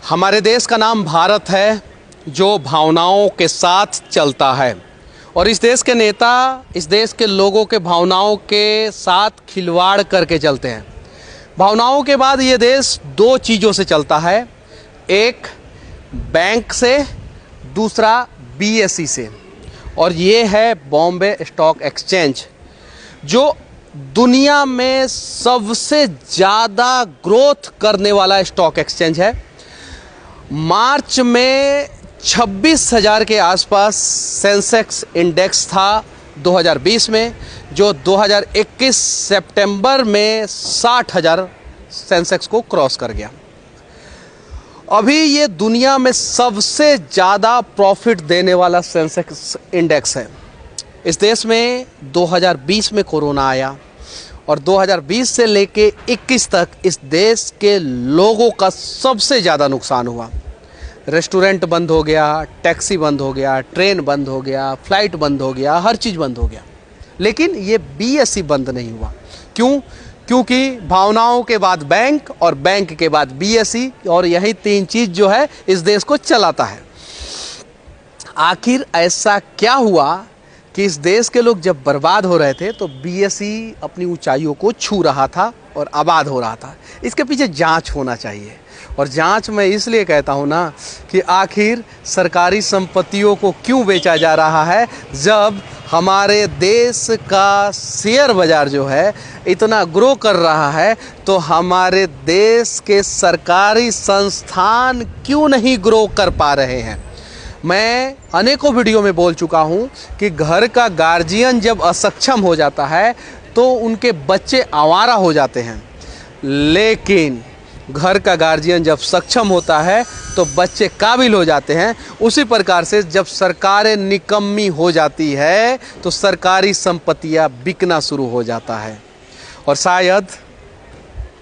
हमारे देश का नाम भारत है, जो भावनाओं के साथ चलता है। और इस देश के नेता इस देश के लोगों के भावनाओं के साथ खिलवाड़ करके चलते हैं। भावनाओं के बाद ये देश दो चीज़ों से चलता है, एक बैंक से, दूसरा बीएसई से। और ये है बॉम्बे स्टॉक एक्सचेंज, जो दुनिया में सबसे ज़्यादा ग्रोथ करने वाला स्टॉक एक्सचेंज है। मार्च में 26,000 के आसपास सेंसेक्स इंडेक्स था 2020 में, जो 2021 सितंबर में 60,000 सेंसेक्स को क्रॉस कर गया। अभी ये दुनिया में सबसे ज़्यादा प्रॉफिट देने वाला सेंसेक्स इंडेक्स है। इस देश में 2020 में कोरोना आया और 2020 से लेके 21 तक इस देश के लोगों का सबसे ज़्यादा नुकसान हुआ। रेस्टोरेंट बंद हो गया, टैक्सी बंद हो गया, ट्रेन बंद हो गया, फ्लाइट बंद हो गया, हर चीज़ बंद हो गया। लेकिन ये बीएसई बंद नहीं हुआ। क्यों? क्योंकि भावनाओं के बाद बैंक और बैंक के बाद बीएसई, और यही तीन चीज़ जो है इस देश को चलाता है। आखिर ऐसा क्या हुआ कि इस देश के लोग जब बर्बाद हो रहे थे तो बीएसई अपनी ऊंचाइयों को छू रहा था और आबाद हो रहा था? इसके पीछे जांच होना चाहिए। और जांच मैं इसलिए कहता हूं ना कि आखिर सरकारी संपत्तियों को क्यों बेचा जा रहा है, जब हमारे देश का शेयर बाज़ार जो है इतना ग्रो कर रहा है, तो हमारे देश के सरकारी संस्थान क्यों नहीं ग्रो कर पा रहे हैं। मैं अनेकों वीडियो में बोल चुका हूं कि घर का गार्जियन जब असक्षम हो जाता है तो उनके बच्चे आवारा हो जाते हैं, लेकिन घर का गार्जियन जब सक्षम होता है तो बच्चे काबिल हो जाते हैं। उसी प्रकार से जब सरकारें निकम्मी हो जाती है तो सरकारी संपत्तियां बिकना शुरू हो जाता है। और शायद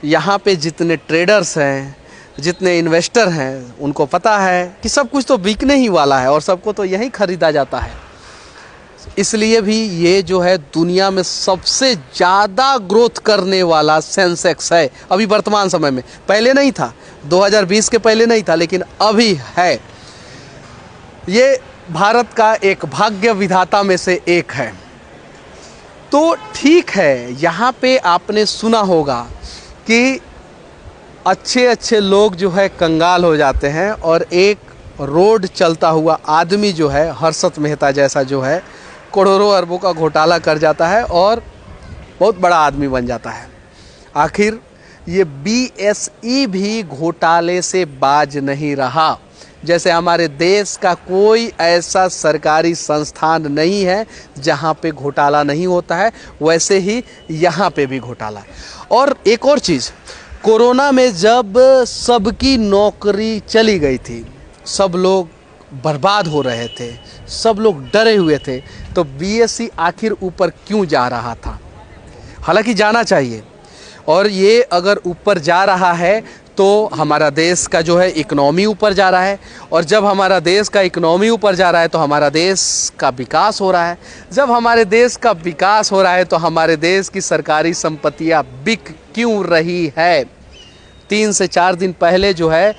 यहाँ पे जितने ट्रेडर्स हैं, जितने इन्वेस्टर हैं, उनको पता है कि सब कुछ तो बिकने ही वाला है और सबको तो यहीं खरीदा जाता है। इसलिए भी ये जो है दुनिया में सबसे ज़्यादा ग्रोथ करने वाला सेंसेक्स है अभी वर्तमान समय में। पहले नहीं था, 2020 के पहले नहीं था, लेकिन अभी है। ये भारत का एक भाग्य विधाता में से एक है। तो ठीक है, यहाँ पे आपने सुना होगा कि अच्छे अच्छे लोग जो है कंगाल हो जाते हैं और एक रोड चलता हुआ आदमी जो है, हर्षद मेहता जैसा जो है, करोड़ों अरबों का घोटाला कर जाता है और बहुत बड़ा आदमी बन जाता है। आखिर ये बीएसई भी घोटाले से बाज नहीं रहा। जैसे हमारे देश का कोई ऐसा सरकारी संस्थान नहीं है जहाँ पे घोटाला नहीं होता है, वैसे ही यहाँ पे भी घोटाला है। और एक और चीज़, कोरोना में जब सबकी नौकरी चली गई थी, सब लोग बर्बाद हो रहे थे, सब लोग डरे हुए थे, तो बीएसई आखिर ऊपर क्यों जा रहा था? हालांकि जाना चाहिए, और ये अगर ऊपर जा रहा है तो हमारा देश का जो है इकोनॉमी ऊपर जा रहा है, और जब हमारा देश का इकोनॉमी ऊपर जा रहा है तो हमारा देश का विकास हो रहा है। जब हमारे देश का विकास हो रहा है तो हमारे देश की सरकारी संपत्तियां बिक क्यों रही है? 3 से 4 दिन पहले जो है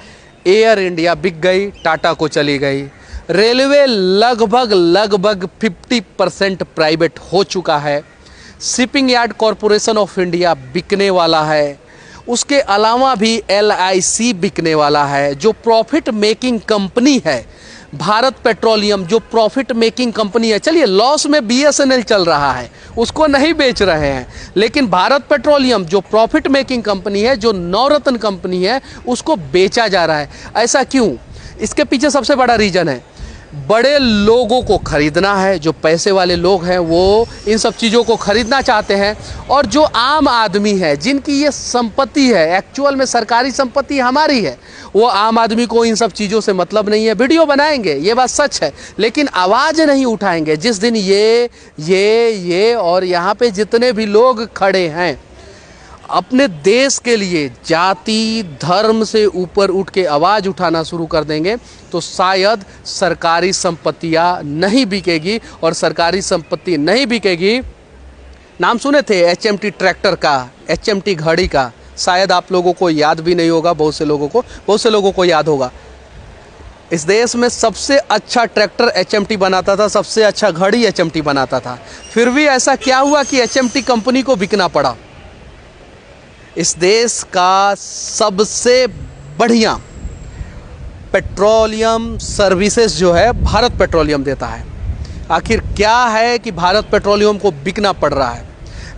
एयर इंडिया बिक गई, टाटा को चली गई। रेलवे लगभग 50% प्राइवेट हो चुका है। Shipping yard corporation of India बिकने वाला है। उसके अलावा भी LIC बिकने वाला है, जो प्रॉफिट मेकिंग कंपनी है। भारत पेट्रोलियम जो प्रॉफिट मेकिंग कंपनी है, चलिए लॉस में BSNL चल रहा है, उसको नहीं बेच रहे हैं, लेकिन भारत पेट्रोलियम जो प्रॉफिट मेकिंग कंपनी है, जो नवरत्न कंपनी है, उसको बेचा जा रहा है। ऐसा क्यों? इसके पीछे सबसे बड़ा रीज़न है, बड़े लोगों को खरीदना है। जो पैसे वाले लोग हैं वो इन सब चीज़ों को खरीदना चाहते हैं, और जो आम आदमी है, जिनकी ये संपत्ति है, एक्चुअल में सरकारी संपत्ति हमारी है, वो आम आदमी को इन सब चीज़ों से मतलब नहीं है। वीडियो बनाएंगे, ये बात सच है, लेकिन आवाज़ नहीं उठाएंगे। जिस दिन ये और यहाँ पे जितने भी लोग खड़े हैं अपने देश के लिए जाति धर्म से ऊपर उठ के आवाज़ उठाना शुरू कर देंगे, तो शायद सरकारी संपत्तियां नहीं बिकेगी। और सरकारी संपत्ति नहीं बिकेगी, नाम सुने थे HMT ट्रैक्टर का, HMT घड़ी का, शायद आप लोगों को याद भी नहीं होगा, बहुत से लोगों को याद होगा। इस देश में सबसे अच्छा ट्रैक्टर एचएमटी बनाता था, सबसे अच्छा घड़ी एचएमटी बनाता था। फिर भी ऐसा क्या हुआ कि एचएमटी कंपनी को बिकना पड़ा। इस देश का सबसे बढ़िया पेट्रोलियम सर्विसेज जो है भारत पेट्रोलियम देता है। आखिर क्या है कि भारत पेट्रोलियम को बिकना पड़ रहा है।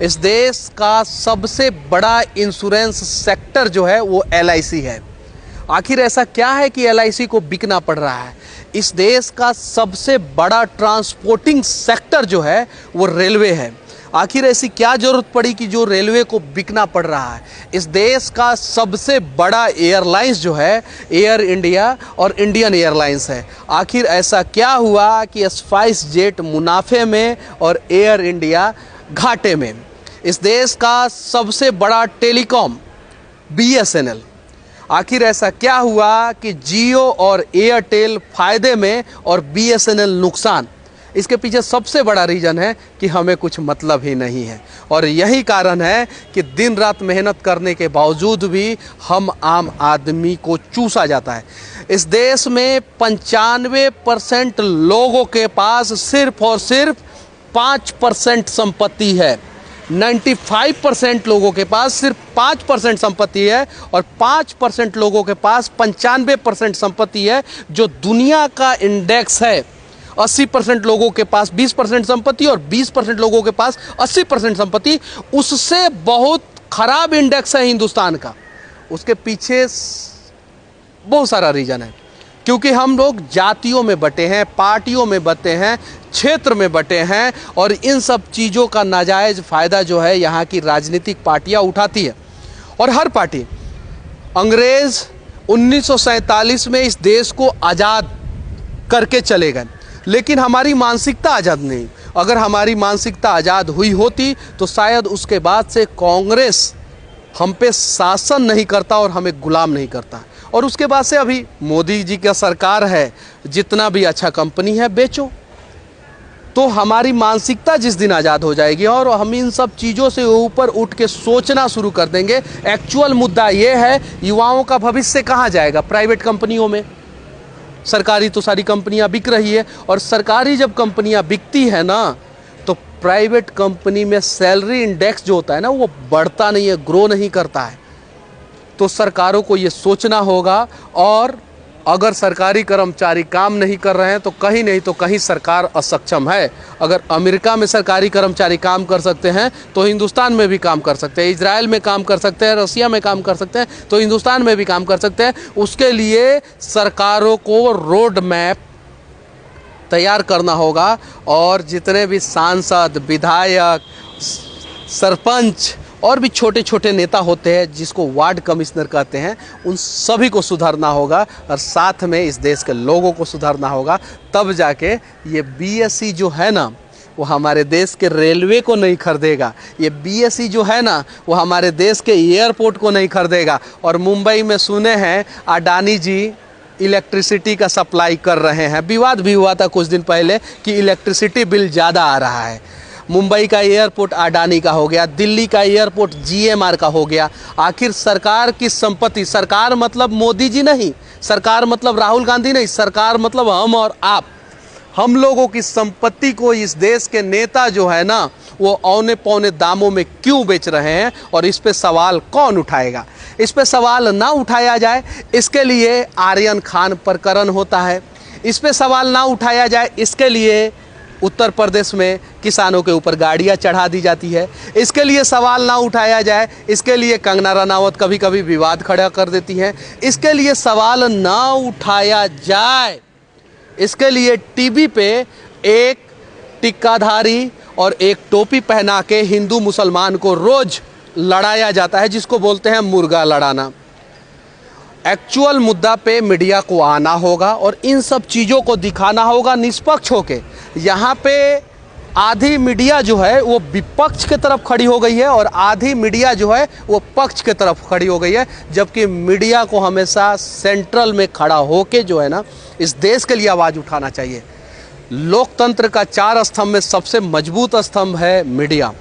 इस देश का सबसे बड़ा इंश्योरेंस सेक्टर जो है वो एलआईसी है। आखिर ऐसा क्या है कि एलआईसी को बिकना पड़ रहा है। इस देश का सबसे बड़ा ट्रांसपोर्टिंग सेक्टर जो है वो रेलवे है। आखिर ऐसी क्या जरूरत पड़ी कि जो रेलवे को बिकना पड़ रहा है। इस देश का सबसे बड़ा एयरलाइंस जो है एयर इंडिया और इंडियन एयरलाइंस है। आखिर ऐसा क्या हुआ कि स्पाइस जेट मुनाफे में और एयर इंडिया घाटे में। इस देश का सबसे बड़ा टेलीकॉम बीएसएनएल, आखिर ऐसा क्या हुआ कि जियो और एयरटेल फायदे में और बीएसएनएल नुकसान। इसके पीछे सबसे बड़ा रीज़न है कि हमें कुछ मतलब ही नहीं है। और यही कारण है कि दिन रात मेहनत करने के बावजूद भी हम आम आदमी को चूसा जाता है। इस देश में 95% लोगों के पास सिर्फ और सिर्फ 5% संपत्ति है। 95% लोगों के पास सिर्फ 5% संपत्ति है और 5% लोगों के पास 95% संपत्ति है। जो दुनिया का इंडेक्स है 80% लोगों के पास 20% संपत्ति और 20% लोगों के पास 80% संपत्ति, उससे बहुत खराब इंडेक्स है हिंदुस्तान का। उसके पीछे बहुत सारा रीज़न है, क्योंकि हम लोग जातियों में बटे हैं, पार्टियों में बटे हैं, क्षेत्र में बटे हैं और इन सब चीज़ों का नाजायज़ फ़ायदा जो है यहाँ की राजनीतिक पार्टियाँ उठाती है। और हर पार्टी, अंग्रेज़ 1947 में इस देश को आज़ाद करके चले गए, लेकिन हमारी मानसिकता आज़ाद नहीं। अगर हमारी मानसिकता आज़ाद हुई होती तो शायद उसके बाद से कांग्रेस हम पे शासन नहीं करता और हमें गुलाम नहीं करता। और उसके बाद से अभी मोदी जी का सरकार है, जितना भी अच्छा कंपनी है बेचो। तो हमारी मानसिकता जिस दिन आज़ाद हो जाएगी और हम इन सब चीज़ों से ऊपर उठ के सोचना शुरू कर देंगे। एक्चुअल मुद्दा ये है, युवाओं का भविष्य कहाँ जाएगा? प्राइवेट कंपनियों में। सरकारी तो सारी कंपनियां बिक रही है और सरकारी जब कंपनियां बिकती है ना तो प्राइवेट कंपनी में सैलरी इंडेक्स जो होता है ना वो बढ़ता नहीं है, ग्रो नहीं करता है। तो सरकारों को ये सोचना होगा। और अगर सरकारी कर्मचारी काम नहीं कर रहे हैं तो कहीं नहीं तो कहीं सरकार असक्षम है। अगर अमेरिका में सरकारी कर्मचारी काम कर सकते हैं तो हिंदुस्तान में भी काम कर सकते हैं, इजराइल में काम कर सकते हैं, रसिया में काम कर सकते हैं, तो हिंदुस्तान में भी काम कर सकते हैं। उसके लिए सरकारों को रोड मैप तैयार करना होगा और जितने भी सांसद, विधायक, सरपंच और भी छोटे छोटे नेता होते हैं जिसको वार्ड कमिश्नर कहते हैं, उन सभी को सुधारना होगा और साथ में इस देश के लोगों को सुधारना होगा। तब जाके ये बीएसई जो है ना वो हमारे देश के रेलवे को नहीं खरीदेगा। ये बीएसई जो है ना वो हमारे देश के एयरपोर्ट को नहीं खरीदेगा। और मुंबई में सुने हैं अडानी जी इलेक्ट्रिसिटी का सप्लाई कर रहे हैं। विवाद भी हुआ था कुछ दिन पहले कि इलेक्ट्रिसिटी बिल ज़्यादा आ रहा है। मुंबई का एयरपोर्ट अडानी का हो गया, दिल्ली का एयरपोर्ट जीएमआर का हो गया। आखिर सरकार की संपत्ति, सरकार मतलब मोदी जी नहीं, सरकार मतलब राहुल गांधी नहीं, सरकार मतलब हम और आप, हम लोगों की संपत्ति को इस देश के नेता जो है ना वो औने पौने दामों में क्यों बेच रहे हैं और इस पे सवाल कौन उठाएगा? इस पे सवाल ना उठाया जाए इसके लिए आर्यन खान प्रकरण होता है। इस पे सवाल ना उठाया जाए इसके लिए उत्तर प्रदेश में किसानों के ऊपर गाड़ियां चढ़ा दी जाती है। इसके लिए सवाल ना उठाया जाए इसके लिए कंगना रनावत कभी कभी विवाद खड़ा कर देती हैं। इसके लिए सवाल ना उठाया जाए इसके लिए टीवी पे एक टिक्काधारी और एक टोपी पहना के हिंदू मुसलमान को रोज लड़ाया जाता है, जिसको बोलते हैं मुर्गा लड़ाना। एक्चुअल मुद्दा पे मीडिया को आना होगा और इन सब चीज़ों को दिखाना होगा निष्पक्ष होके। यहाँ पे आधी मीडिया जो है वो विपक्ष के तरफ खड़ी हो गई है और आधी मीडिया जो है वो पक्ष के तरफ खड़ी हो गई है, जबकि मीडिया को हमेशा सेंट्रल में खड़ा होके जो है ना इस देश के लिए आवाज़ उठाना चाहिए। लोकतंत्र का 4 स्तंभ में सबसे मजबूत स्तंभ है मीडिया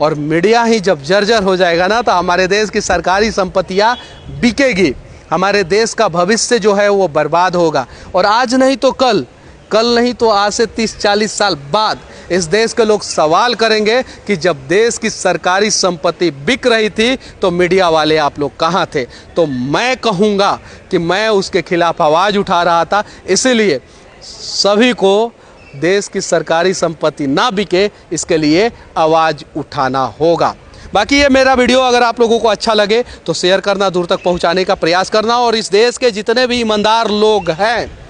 और मीडिया ही जब जर्जर हो जाएगा ना, तो हमारे देश की सरकारी संपत्तियां बिकेगी, हमारे देश का भविष्य जो है वो बर्बाद होगा। और आज नहीं तो कल, कल नहीं तो आज से 30-40 साल बाद इस देश के लोग सवाल करेंगे कि जब देश की सरकारी संपत्ति बिक रही थी तो मीडिया वाले आप लोग कहाँ थे। तो मैं कहूँगा कि मैं उसके खिलाफ आवाज़ उठा रहा था, इसीलिए सभी को देश की सरकारी संपत्ति ना बिके, इसके लिए आवाज़ उठाना होगा। बाकी ये मेरा वीडियो अगर आप लोगों को अच्छा लगे तो शेयर करना, दूर तक पहुंचाने का प्रयास करना। और इस देश के जितने भी ईमानदार लोग हैं,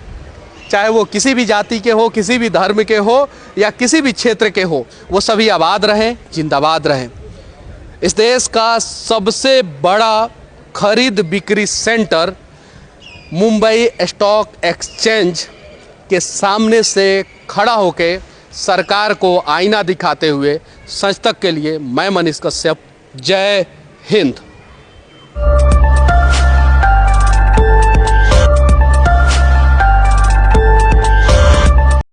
चाहे वो किसी भी जाति के हो, किसी भी धर्म के हो या किसी भी क्षेत्र के हो, वो सभी आबाद रहें, जिंदाबाद रहें। इस देश का सबसे बड़ा खरीद बिक्री सेंटर मुंबई स्टॉक एक्सचेंज के सामने से खड़ा होकर सरकार को आईना दिखाते हुए सच तक के लिए मैं मनीष कश्यप, जय हिंद।